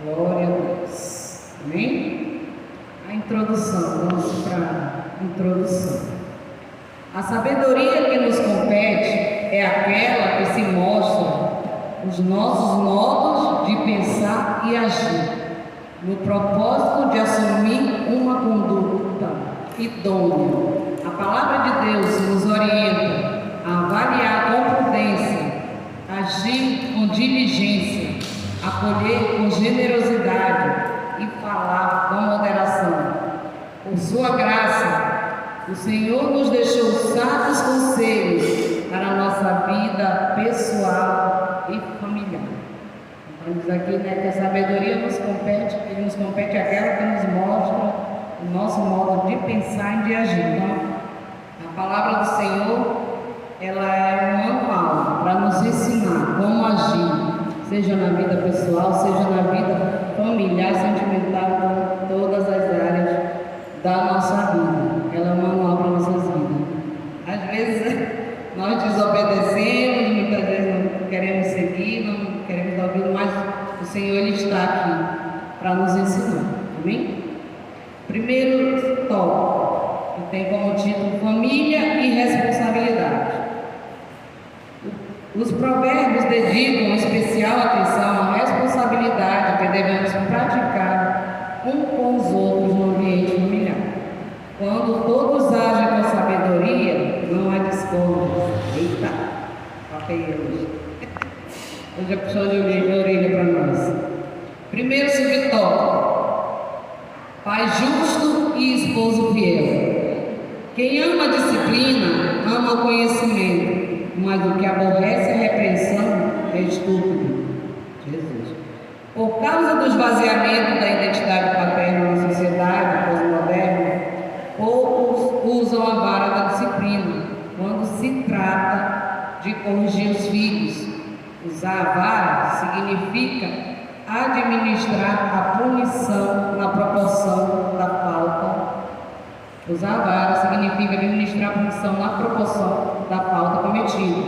Glória a Deus. Amém? A introdução, vamos para a introdução. A sabedoria que nos compete é aquela que se mostra os nossos modos de pensar e agir, no propósito de assumir uma conduta idônea. A palavra de Deus nos orienta a avaliar com prudência, agir com diligência, acolher com generosidade e falar com moderação. Por sua graça, o Senhor nos deixou sábios conselhos para a nossa vida pessoal e familiar. Então diz aqui, que a sabedoria nos compete aquela que nos mostra o nosso modo de pensar e de agir. Então, a palavra do Senhor, ela é um manual para nos ensinar como agir, seja na vida pessoal, seja na vida familiar, sentimental, em todas as áreas da nossa vida. Ela é um manual para nossas vidas. Às vezes nós desobedecemos, muitas vezes não queremos seguir, não queremos ouvir, mas o Senhor Ele está aqui para nos ensinar. Amém? Primeiro tópico, que tem como título Família e Responsabilidade. Os provérbios dedicam especial atenção à responsabilidade que devemos praticar um com os outros no ambiente familiar. Quando todos agem com sabedoria, não há discórdia. Eita, papel hoje. Hoje é puxão de orelha para nós. Primeiro subtópico: pai justo e esposo fiel. Quem ama a disciplina, ama o conhecimento, mas o que aborrece a repreensão é estúpido. Jesus. Por causa do esvaziamento da identidade paterna na sociedade pós-moderna, poucos usam a vara da disciplina quando se trata de corrigir os filhos. Usar a vara significa administrar a punição na proporção da falta. Usar a vara significa administrar a punição na proporção da falta cometida.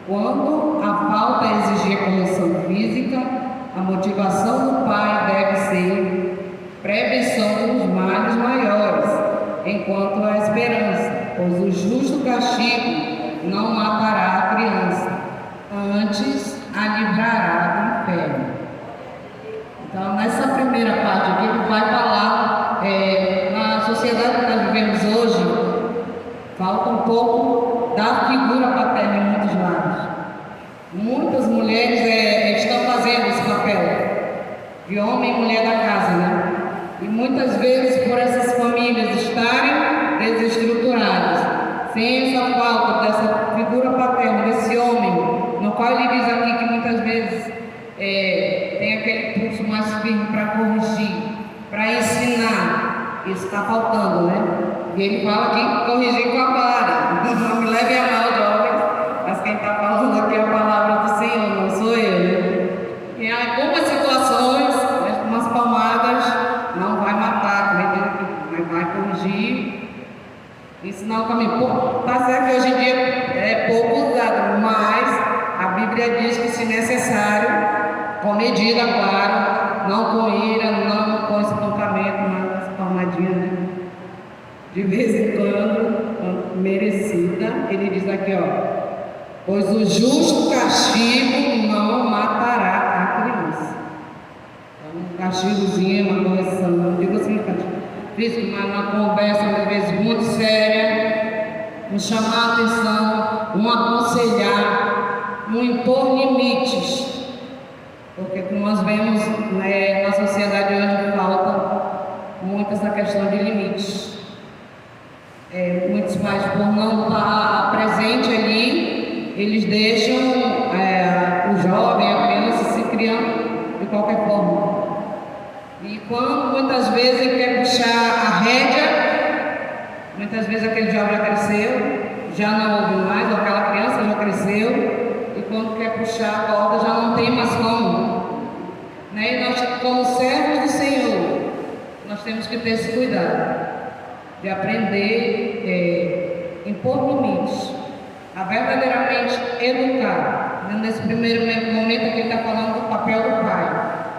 Quando a falta exigir correção física, a motivação do pai deve ser prevenção dos males maiores, enquanto há esperança, pois o justo castigo não matará a criança, antes a livrará do inferno. Então, nessa primeira parte aqui, ele vai falar, na sociedade que nós vivemos hoje, falta um pouco da figura paterna em muitos lares. Muitas mulheres estão fazendo esse papel de homem e mulher da casa, né? E muitas vezes, por essas famílias estarem desestruturadas, sem essa falta dessa figura paterna, desse homem, no qual ele diz aqui que muitas vezes tem aquele pulso mais firme para corrigir, para ensinar. Isso está faltando, né? E ele fala que corrigir com a vara. Não me leve a mal, jovens, mas quem está falando aqui é a palavra do Senhor, não sou eu, né? E em algumas situações, umas palmadas não vai matar, mas vai corrigir, ensinar o caminho. Está certo que hoje em dia é pouco usado, mas a Bíblia diz que, se necessário, com medida, claro, não com ira, não com espancamento, mas palmadinha, né? De vez em quando, merecida. Ele diz aqui, pois o justo castigo não matará a criança. Então, um castigozinho, uma correção, não digo assim, castigo, mas uma conversa, às vezes, muito séria, um chamar a atenção, um aconselhar, um impor limites. Porque, como nós vemos, na sociedade hoje, falta muito essa questão de limites. Muitos pais, por não estar presente ali, eles deixam o jovem, a criança, se criando de qualquer forma. E quando muitas vezes ele quer puxar a rédea, muitas vezes aquele jovem já cresceu, já não ouve mais, ou aquela criança já cresceu, e quando quer puxar a corda já não tem mais como. E nós, como servos do Senhor, nós temos que ter esse cuidado de aprender, impor limites, a verdadeiramente educar. Nesse primeiro momento aqui ele está falando do papel do pai.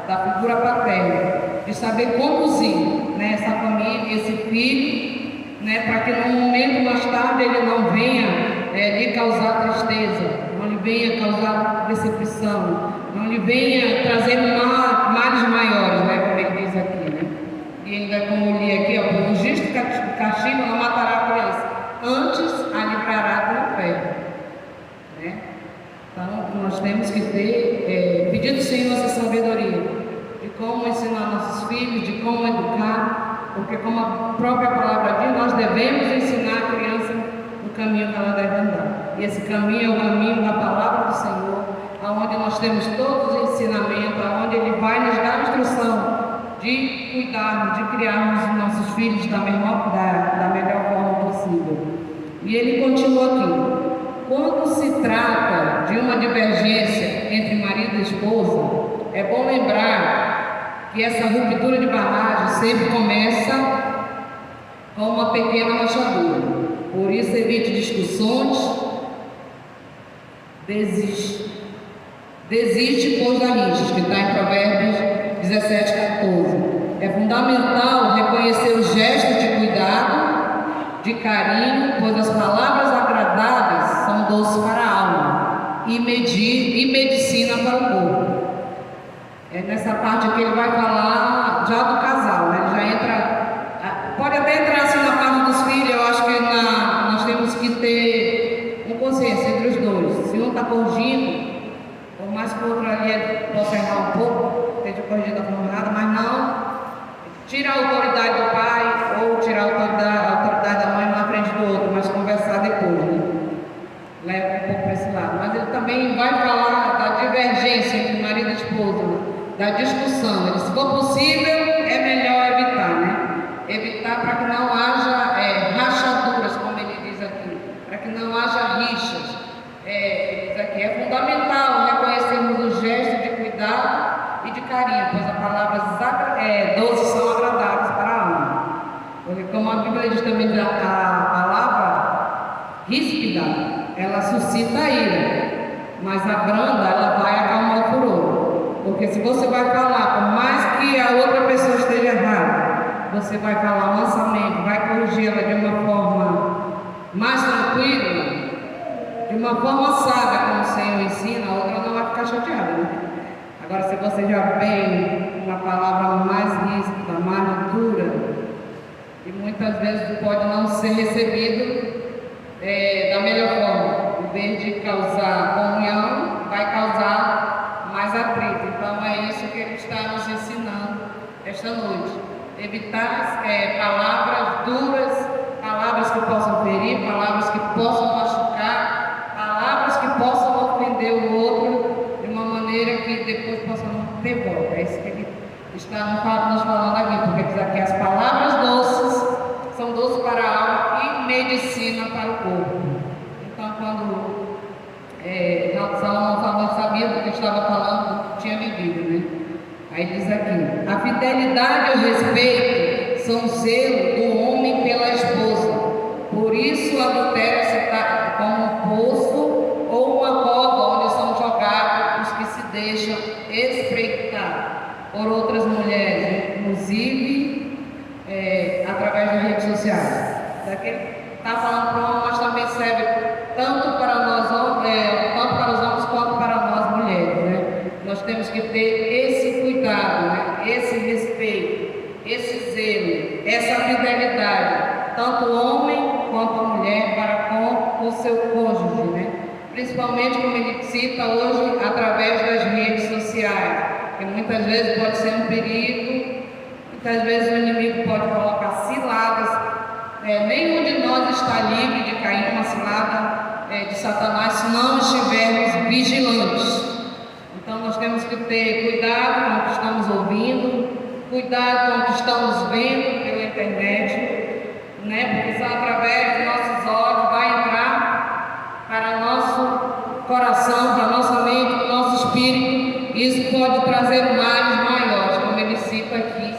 da figura paterna, de saber conduzir, né, essa família, esse filho, né, para que no momento mais tarde ele não venha lhe causar tristeza, não lhe venha causar decepção, não lhe venha trazer males maiores, né, como ele diz aqui, né? E ainda como eu li aqui, ó, o justo castigo não matará a criança, antes a livrará do inferno, né? Então nós temos que ter, pedir do Senhor essa sabedoria de como ensinar nossos filhos, de como educar, porque como a própria palavra diz, nós devemos ensinar a criança o caminho que ela deve andar. E esse caminho é o caminho da palavra do Senhor, aonde nós temos todos os ensinamentos, aonde Ele vai nos dar a instrução de cuidarmos, de criarmos os nossos filhos da melhor forma possível. E ele continua aqui: quando se trata de uma divergência entre marido e esposa, é bom lembrar que essa ruptura de barragem sempre começa com uma pequena rachadura. Por isso, evite discussões, desiste, pois da rixas, que está em Provérbios 17:14. É fundamental reconhecer o gesto de cuidado, de carinho, pois as palavras agradáveis são doces para a alma e medicina para o corpo. É nessa parte aqui ele vai falar já do casal, né? Ele já entra, pode até entrar assim na parte dos filhos. Eu acho que nós temos que ter um consenso entre os dois. Se um está corrigindo, por mais que o outro ali possa errar um pouco, esteja corrigindo a forma errada, mas não tira a autoridade do pai ou tirar a autoridade da mãe na frente do outro, mas conversar depois, né? Leva um pouco para esse lado. Mas ele também vai falar da divergência entre marido e esposa, né? Da discussão. Ele, se for possível, é melhor evitar, né? Evitar para que não haja rachaduras, como ele diz aqui, para que não haja rixas. Ele diz aqui, é fundamental reconhecermos o gesto de cuidado e de carinho, pois as palavras doces são agradáveis para a alma. Porque como a Bíblia diz também, a palavra ríspida, ela suscita a ira, mas a branda, ela vai acalmar o furor. Porque se você vai falar, por mais que a outra pessoa esteja errada, você vai falar mansamente, vai corrigi-ela de uma forma mais tranquila, de uma forma sábia, como o Senhor ensina, a outra não vai ficar chateada, né? Agora, se você já vem uma palavra mais ríspida, mais dura, e muitas vezes pode não ser recebido da melhor forma, em vez de causar comunhão, vai causar mais atrito. Então, é isso que ele está nos ensinando esta noite. Evitar palavras duras, palavras que possam ferir, palavras que possam machucar, palavras que possam ofender o outro de uma maneira que depois possa não ter volta. É isso que ele está nos falando aqui, porque diz aqui, as palavras doces são doces para a alma e medicina para o corpo. Então, quando Salomão falou, sabia do que estava falando, tinha vivido, né? Aí diz aqui, a fidelidade e o respeito são o selo do homem pela esposa. Por isso, o adultério se trata como um poço ou uma cova onde são jogados os que se deixam espreitar por outras mulheres, inclusive através das redes sociais. Daqui está falando para o homem, mas também serve tanto para nós tanto para os homens quanto para nós mulheres, né? Nós temos que ter esse cuidado, né? Esse respeito, esse zelo, essa fidelidade, tanto o homem quanto a mulher para com o seu cônjuge, né? Principalmente, como ele cita hoje, através das redes sociais, que muitas vezes pode ser um perigo, muitas vezes o inimigo pode colocar ciladas. Nenhum de nós está livre de cair numa cilada de Satanás se não estivermos vigilantes. Então nós temos que ter cuidado com o que estamos ouvindo, cuidado com o que estamos vendo pela internet, né? Porque só através dos nossos olhos vai entrar para nosso coração, para nossa mente, para o nosso espírito. Isso pode trazer males maiores, como ele cita aqui,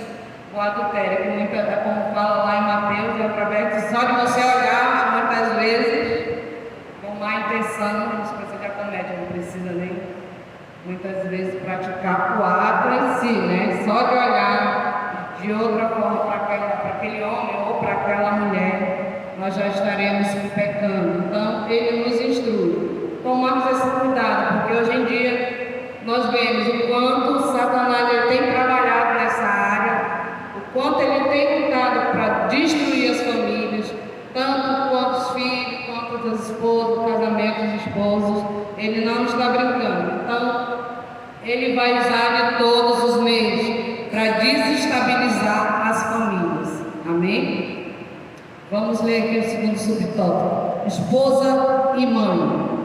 o adultério, que como fala lá em Mateus, através só de você olhar, muitas vezes, com má intenção, isso precisa de comédia, não precisa nem muitas vezes praticar o ato em si, só de olhar de outra forma para aquele homem ou para aquela mulher, nós já estaremos pecando. Então, ele nos instrui. Tomamos esse cuidado, porque hoje em dia nós vemos o quanto Satanás ele tem trabalhado nessa área, o quanto ele tem lutado para destruir as famílias, tanto quanto os filhos, quanto as esposas, o casamento dos esposos. Ele não está brincando. Então, ele vai usar de todos os meios para desestabilizar as famílias. Amém? Vamos ler aqui o segundo subtópico: esposa e mãe.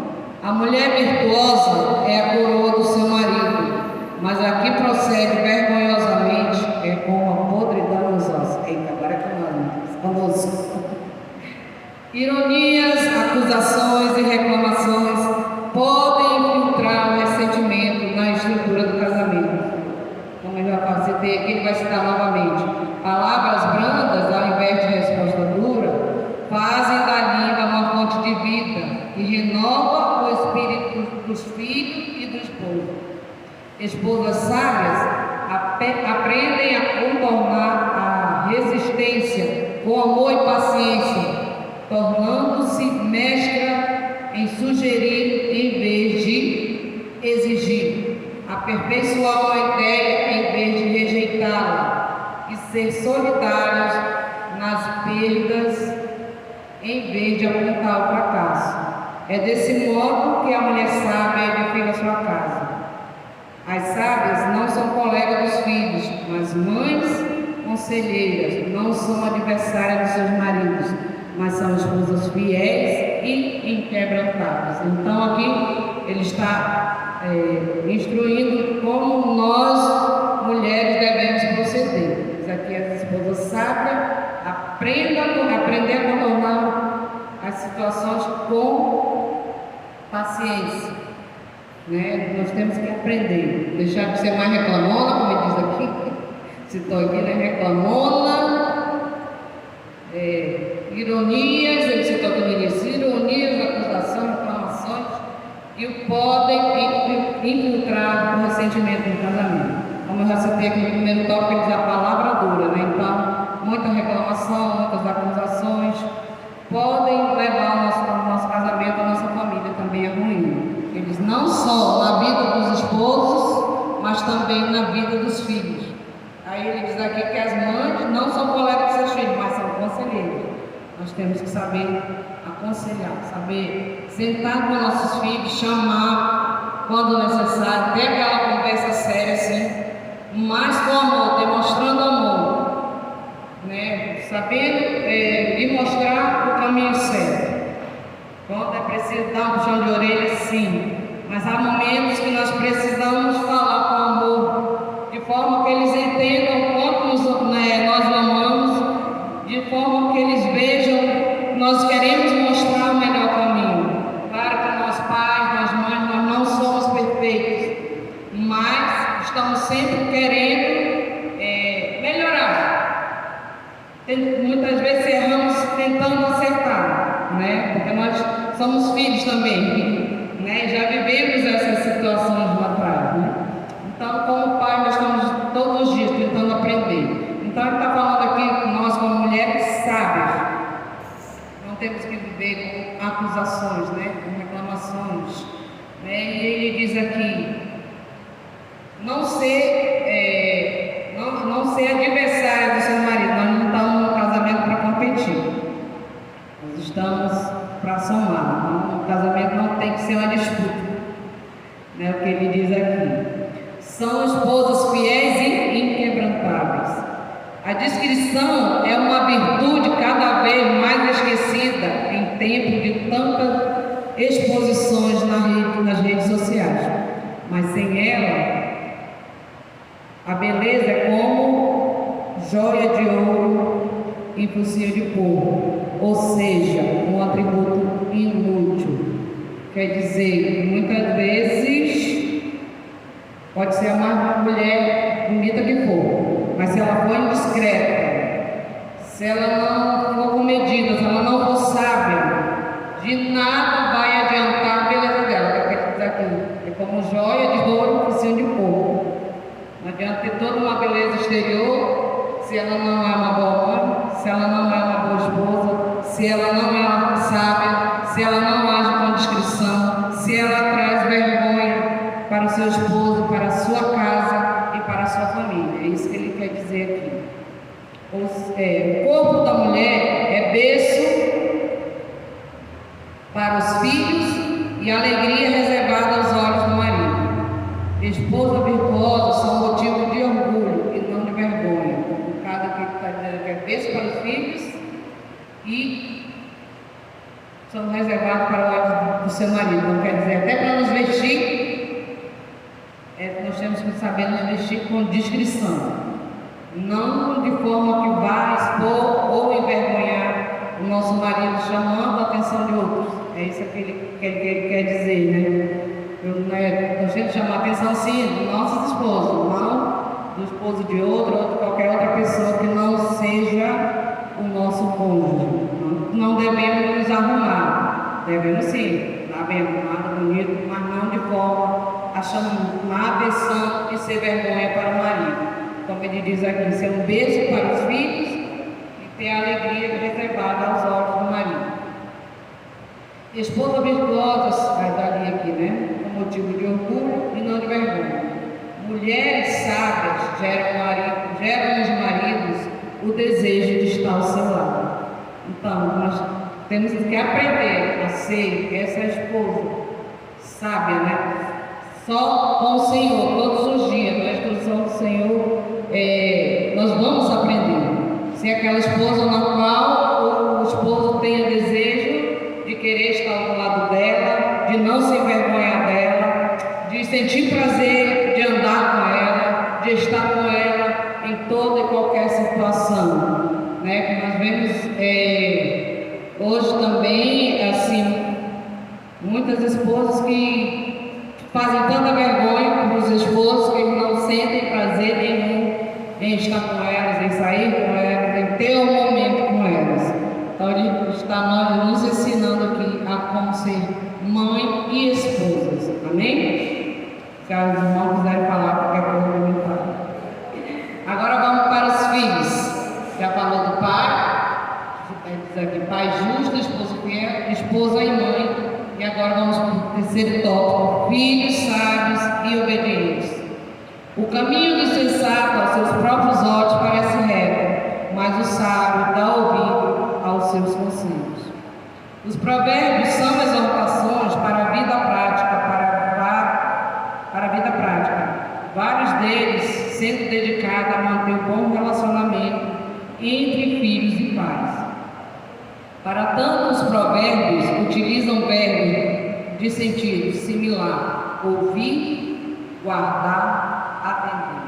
A mulher virtuosa é a coroa do seu marido, mas a que procede vergonhosamente é como a podridão nos ossos. Eita, agora é conosco. Ironias, acusações e reclamações podem infiltrar o ressentimento na estrutura do casamento. Como eu já citei aqui, ele vai citar novamente. Palavras brandas, ao invés de resposta dura, fazem da língua uma fonte de vida que renova o espírito dos filhos e do esposo. Esposas sábias aprendem a contornar a resistência com amor e paciência, tornando-se mestra em sugerir em vez de exigir, aperfeiçoar uma ideia em vez de rejeitá-la e ser solidários nas perdas em vez de apontar o fracasso. É desse modo que a mulher sábia edifica sua casa. As sábias não são colegas dos filhos, mas mães conselheiras. Não são adversárias dos seus maridos, mas são esposas fiéis e inquebrantáveis. Então aqui ele está instruindo como nós, mulheres, devemos proceder. Isso aqui é a esposa sábia, aprender a contornar as situações com paciência. Né? Nós temos que aprender, deixar de ser mais reclamona, como ele diz aqui, citou aqui, né? Reclamona, ironias, ele citou aqui no início, ironias, acusações, reclamações, que podem infiltrar o ressentimento no casamento. Como eu já citei aqui no primeiro tópico, ele diz a palavra dura, né? Então, muita reclamação, muitas acusações podem levar o nosso casamento, a nossa família também a ruim. Eles não só na vida dos esposos, mas também na vida dos filhos. Aí ele diz aqui que as mães não são colegas de seus filhos, mas são conselheiros. Nós temos que saber aconselhar, saber sentar com nossos filhos, chamar quando necessário, ter aquela conversa séria assim, mas com amor, demonstrando amor, né? Sabendo lhe mostrar o caminho certo. Quando é preciso dar um puxão de orelha, sim, mas há momentos que nós precisamos falar com amor, de forma que eles entendam quanto nós amamos, de forma que eles vejam, nós queremos mostrar o melhor caminho. Claro que nós pais, nós mães, nós não somos perfeitos, mas estamos sempre querendo melhorar. Muitas vezes erramos tentando acertar, né? Porque nós somos filhos também, né? Já vivemos essas situações lá atrás, né? Então, como pai, nós estamos todos os dias tentando aprender. Então, ele está falando aqui, nós como mulheres sábias, não temos que viver com acusações, né? Com reclamações, né? E ele diz aqui, não ser adversária do seu marido. Nós não estamos no casamento para competir, nós estamos para somar. Então, o casamento não tem que ser uma disputa, né? O que ele diz aqui, são esposas fiéis e inquebrantáveis. A discrição é uma virtude cada vez mais esquecida em tempo de tantas exposições nas redes sociais, mas sem ela a beleza é como joia de ouro em focinho de porco, ou seja, um atributo inútil. Quer dizer, muitas vezes pode ser a mais mulher bonita que for, mas se ela for indiscreta, se ela não for comedida, se ela não for sábia, de nada vai adiantar a beleza dela. Que eu quero dizer aqui, é como joia de ouro em focinho de porco. Não adianta ter toda uma beleza exterior se ela não é uma boa mãe, se ela não é uma boa esposa, se ela não é sábia, se ela não age com discrição, se ela traz vergonha para o seu esposo, para a sua casa e para a sua família. É isso que ele quer dizer aqui. O corpo da mulher é berço para os filhos e alegria reservada aos olhos do marido. Esposa virtuosa são motivo de orgulho e não de vergonha. O caso aqui está dizendo que é berço para os filhos e são reservados para o olho do seu marido. Não quer dizer, até para nos vestir, nós temos que saber nos vestir com discrição. Não de forma que vá expor ou envergonhar o nosso marido, chamando a atenção de outros. É isso que ele quer dizer, né? Nós temos que chamar a atenção, sim, dos nossos esposos, não do esposo de outro ou de qualquer outra pessoa que não seja o nosso cônjuge. Não devemos nos arrumar, devemos sim, estar bem arrumado, bonito, mas não de forma a chamar a atenção e ser vergonha para o marido. Como ele diz aqui, ser um beijo para os filhos e ter a alegria reservada aos olhos do marido. Esposa virtuosa, vai dar ali aqui, né? Com motivo de orgulho e não de vergonha. Mulheres sábias geram nos maridos o desejo de estar ao seu lado. Então, nós temos que aprender a ser essa esposa sábia, né? Só com o Senhor, todos os dias, na instrução do Senhor, nós vamos aprender. Se aquela esposa na qual o esposo tenha desejo de querer estar do lado dela, de não se envergonhar dela, de sentir prazer de andar com ela, de estar com ela em toda e qualquer situação, né? Que nós vemos hoje também, assim, muitas esposas que fazem tanta vergonha para os esposos que não sentem prazer nenhum em estar com elas, em sair com elas, em ter um momento com elas. Então ele está nos ensinando aqui a como ser mãe e esposas. Amém? Se os irmãos quiserem falar qualquer coisa, me fala. Agora vamos para os filhos. Já falou do pai, diz aqui, pai justo, esposo fiel, esposa e mãe. E agora vamos para o terceiro tópico: filhos sábios e obedientes. O caminho do sensato aos seus próprios olhos parece reto, mas o sábio dá ouvido aos seus conselhos. Os provérbios são exortações para a vida prática, para a vida prática. Vários deles sendo dedicados a manter um bom relacionamento entre filhos e pais. Para tanto, os provérbios utilizam verbos de sentido similar: ouvir, guardar, atender.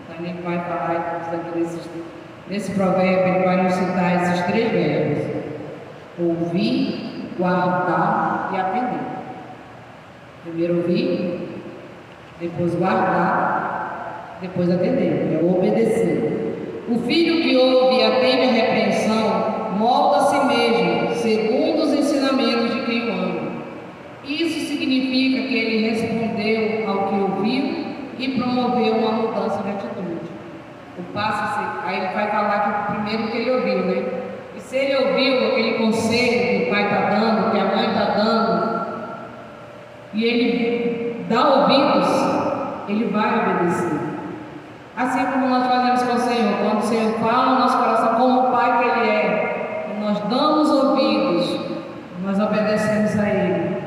Então ele vai falar aqui nesse provérbio, ele vai nos citar esses três verbos: ouvir, guardar e atender. Primeiro ouvir, depois guardar, depois atender, é obedecer. O filho que ouve e atende a repreensão molda a si mesmo, segundo os ensinamentos de quem o ama. Isso significa que ele respondeu ao que ouviu e promoveu uma mudança de atitude. Aí ele vai falar que primeiro que ele ouviu, né? E se ele ouviu aquele conselho que o pai está dando, que a mãe está dando, e ele dá ouvidos, ele vai obedecer. Assim como nós fazemos com o Senhor, quando o Senhor fala no nosso coração como o Pai que Ele é, nós damos ouvidos, nós obedecemos a Ele.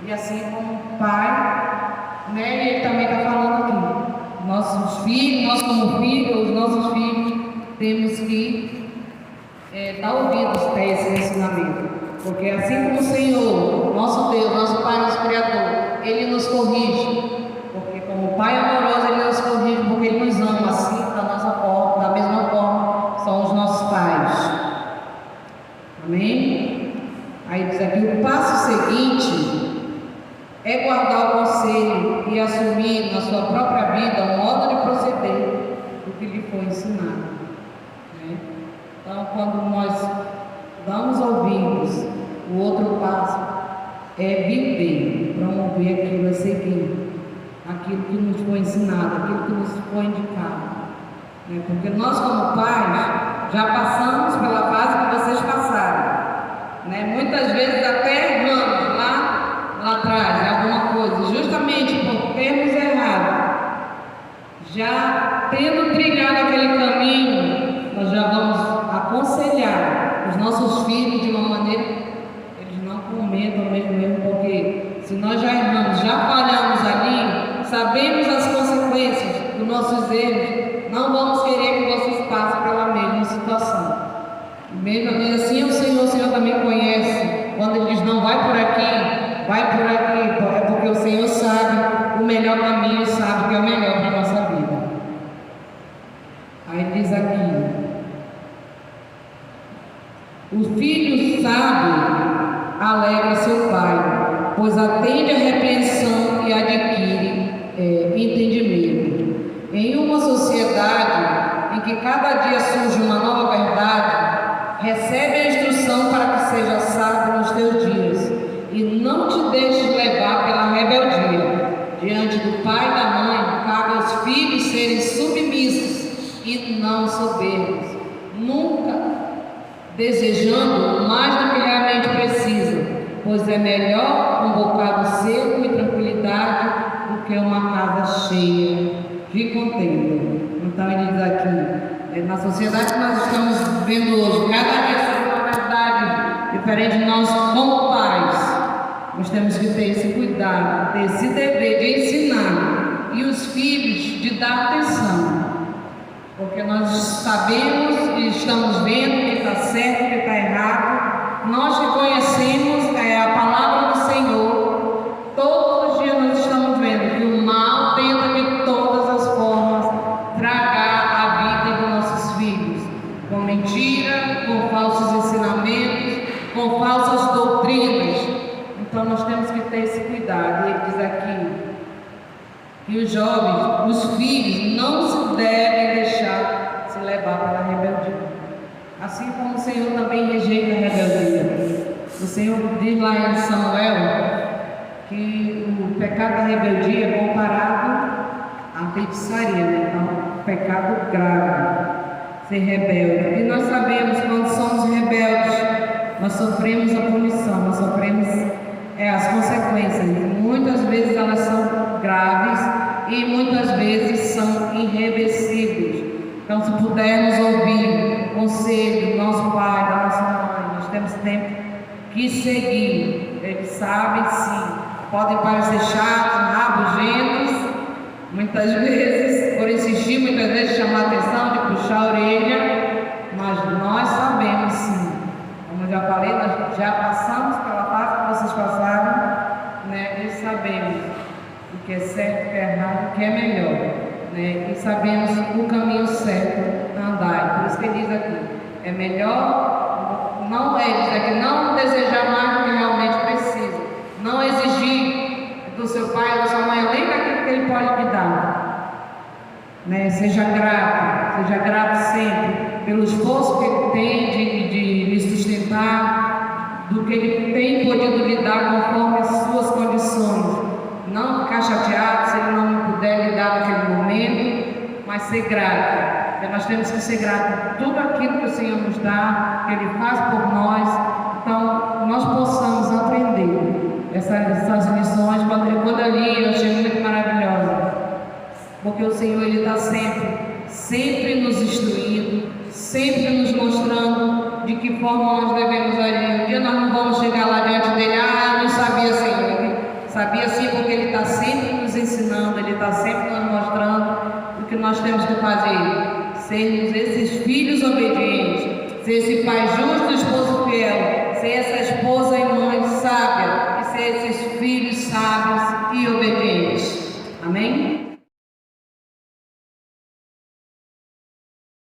E assim como o Pai, né, Ele também está falando aqui. Nossos filhos, nós como filhos, os nossos filhos, temos que dar ouvidos para esse ensinamento. Porque assim como o Senhor, nosso Deus, nosso Pai, nosso Criador, Ele nos corrige. Porque como Pai amoroso, Ele nos corrige porque Ele nos ama, assim, da mesma forma, são os nossos pais. Amém? Aí diz aqui, o passo seguinte é guardar o conselho e assumir na sua própria vida o modo de proceder do que lhe foi ensinado. Né? Então, quando nós damos ouvidos, o outro passo é viver, promover aquilo a seguir. aquilo que nos foi ensinado, aquilo que nos foi indicado. Né? Porque nós, como pais, já passamos pela fase que vocês passaram. Né? Muitas vezes até erramos lá atrás, alguma coisa, justamente por termos errado. Já tendo trilhado aquele caminho, nós já vamos aconselhar os nossos filhos de uma maneira, eles não cometam mesmo, porque se nós já erramos, já falhamos ali, sabemos as consequências dos nossos erros, não vamos querer que vocês passem pela mesma situação. Mesmo assim, o Senhor também conhece. Quando Ele diz, não, vai por aqui, é porque o Senhor sabe o melhor caminho e sabe o que é o melhor para a nossa vida. Aí diz aqui, o filho sábio alegra seu pai, pois atende a repreensão e adquire entendimento. Em uma sociedade em que cada dia surge uma nova verdade, recebe a instrução para que seja sábio nos teus dias e não te deixes levar pela rebeldia. Diante do pai e da mãe, cabe aos filhos serem submissos e não soberbos, nunca desejando mais do que realmente precisam, pois é melhor um bocado seco e tranquilidade do que uma casa cheia de contenda. Então ele diz aqui, na sociedade que nós estamos vivendo hoje, cada dia surge uma verdade diferente de nós como pais. Nós temos que ter esse cuidado, ter esse dever de ensinar e os filhos de dar atenção, porque nós sabemos e estamos vendo o que está certo, o que está errado. Nós que conhecemos a palavra do Senhor, todos os dias nós estamos vendo que o mal tenta de todas as formas tragar a vida dos nossos filhos, com mentira, com falsos ensinamentos, com falsas doutrinas. Então nós temos que ter esse cuidado. Ele diz aqui que os jovens, os filhos, não se devem deixar se levar pela rebeldia. Assim como o Senhor também rejeita a rebeldia. O Senhor diz lá em Samuel que o pecado da rebeldia é comparado à feitiçaria, né? Então, pecado grave, ser rebelde. E nós sabemos, quando somos rebeldes, nós sofremos a punição, nós sofremos as consequências. Muitas vezes elas são graves e muitas vezes são irreversíveis. Então, se pudermos ouvir o conselho do nosso pai, da nossa mãe, nós temos sempre que seguir. Eles sabem, sim, podem parecer chatos, rabugentos, muitas vezes, por insistir, muitas vezes chamar a atenção, de puxar a orelha, mas nós sabemos, sim. Como eu já falei, nós já passamos pela fase que vocês passaram, né? E sabemos o que é certo, o que é errado, o que é melhor, né? E sabemos o caminho certo a andar. Por isso que ele diz aqui, é melhor não desejar mais do que realmente precisa, não exigir do seu pai ou da sua mãe além daquilo que ele pode lhe dar, né? Seja grato sempre pelo esforço que ele tem de lhe sustentar, do que ele tem podido lhe dar conforme as suas condições. Não ficar chateado se ele não puder lhe dar naquele momento, mas ser grato. Porque nós temos que ser gratos por tudo aquilo que o Senhor nos dá, que Ele faz por nós. Então, nós possamos aprender essas lições. Quando eu li, eu achei muito maravilhosa, porque o Senhor Ele está sempre nos instruindo, sempre nos mostrando de que forma nós devemos agir. Um dia nós não vamos chegar lá diante dele, eu não sabia, Senhor. Ele sabia sim, porque Ele está sempre nos ensinando, Ele está sempre nos mostrando o que nós temos que fazer. Sermos esses filhos obedientes, ser esse pai justo, esposo fiel, ser essa esposa e mãe sábia,